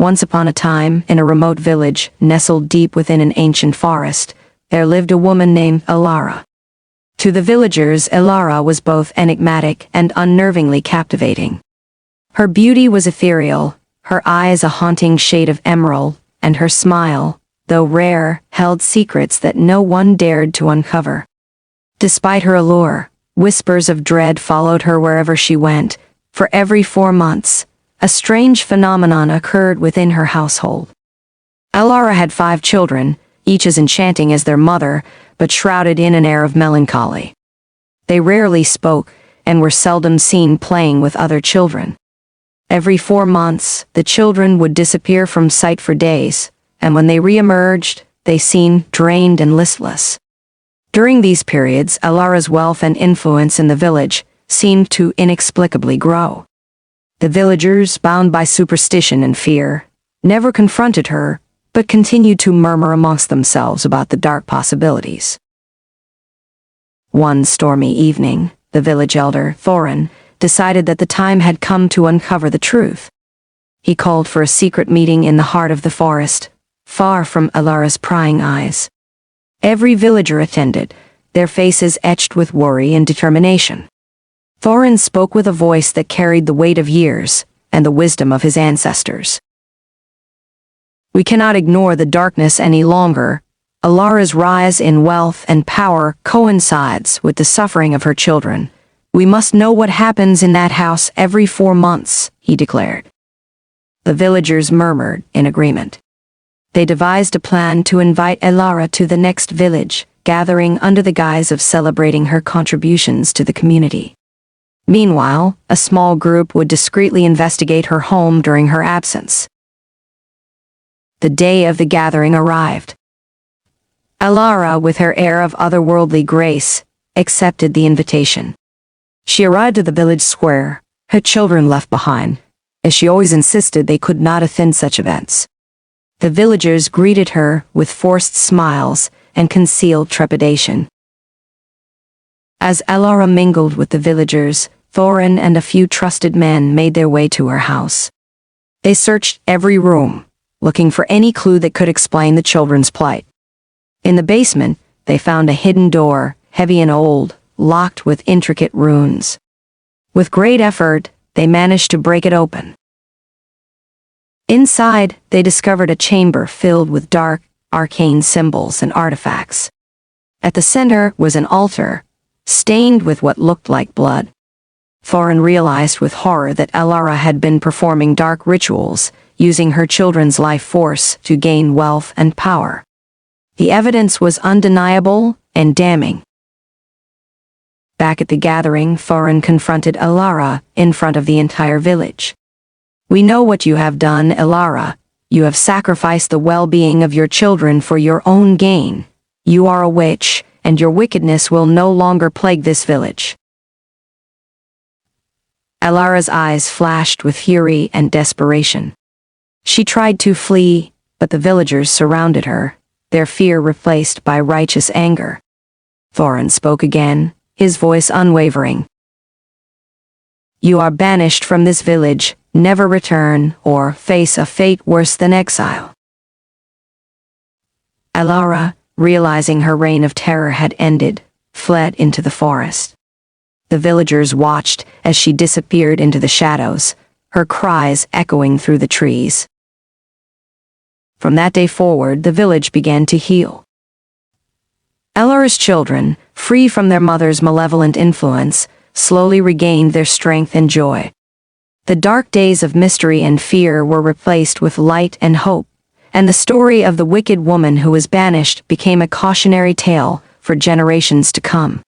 Once upon a time, in a remote village, nestled deep within an ancient forest, there lived a woman named Ellara. To the villagers, Ellara was both enigmatic and unnervingly captivating. Her beauty was ethereal, her eyes a haunting shade of emerald, and her smile, though rare, held secrets that no one dared to uncover. Despite her allure, whispers of dread followed her wherever she went. For every 4 months, a strange phenomenon occurred within her household. Ellara had 5 children, each as enchanting as their mother, but shrouded in an air of melancholy. They rarely spoke, and were seldom seen playing with other children. Every 4 months, the children would disappear from sight for days, and when they re-emerged, they seemed drained and listless. During these periods, Ellara's wealth and influence in the village seemed to inexplicably grow. The villagers, bound by superstition and fear, never confronted her, but continued to murmur amongst themselves about the dark possibilities. One stormy evening, the village elder, Thorin, decided that the time had come to uncover the truth. He called for a secret meeting in the heart of the forest, far from Ellara's prying eyes. Every villager attended, their faces etched with worry and determination. Thorin spoke with a voice that carried the weight of years and the wisdom of his ancestors. We cannot ignore the darkness any longer. Ellara's rise in wealth and power coincides with the suffering of her children. We must know what happens in that house every 4 months, he declared. The villagers murmured in agreement. They devised a plan to invite Ellara to the next village, gathering under the guise of celebrating her contributions to the community. Meanwhile, a small group would discreetly investigate her home during her absence. The day of the gathering arrived. Ellara, with her air of otherworldly grace, accepted the invitation. She arrived at the village square, her children left behind, as she always insisted they could not attend such events. The villagers greeted her with forced smiles and concealed trepidation. As Ellara mingled with the villagers, Thorin and a few trusted men made their way to her house. They searched every room, looking for any clue that could explain the children's plight. In the basement, they found a hidden door, heavy and old, locked with intricate runes. With great effort, they managed to break it open. Inside, they discovered a chamber filled with dark, arcane symbols and artifacts. At the center was an altar, stained with what looked like blood. Thorin realized with horror that Ellara had been performing dark rituals, using her children's life force to gain wealth and power. The evidence was undeniable and damning. Back at the gathering, Thorin confronted Ellara in front of the entire village. We know what you have done, Ellara. You have sacrificed the well-being of your children for your own gain. You are a witch, and your wickedness will no longer plague this village. Ellara's eyes flashed with fury and desperation. She tried to flee, but the villagers surrounded her, their fear replaced by righteous anger. Thorin spoke again, his voice unwavering. You are banished from this village, never return, or face a fate worse than exile. Ellara, realizing her reign of terror had ended, fled into the forest. The villagers watched as she disappeared into the shadows, her cries echoing through the trees. From that day forward, the village began to heal. Ellara's children, free from their mother's malevolent influence, slowly regained their strength and joy. The dark days of mystery and fear were replaced with light and hope, and the story of the wicked woman who was banished became a cautionary tale for generations to come.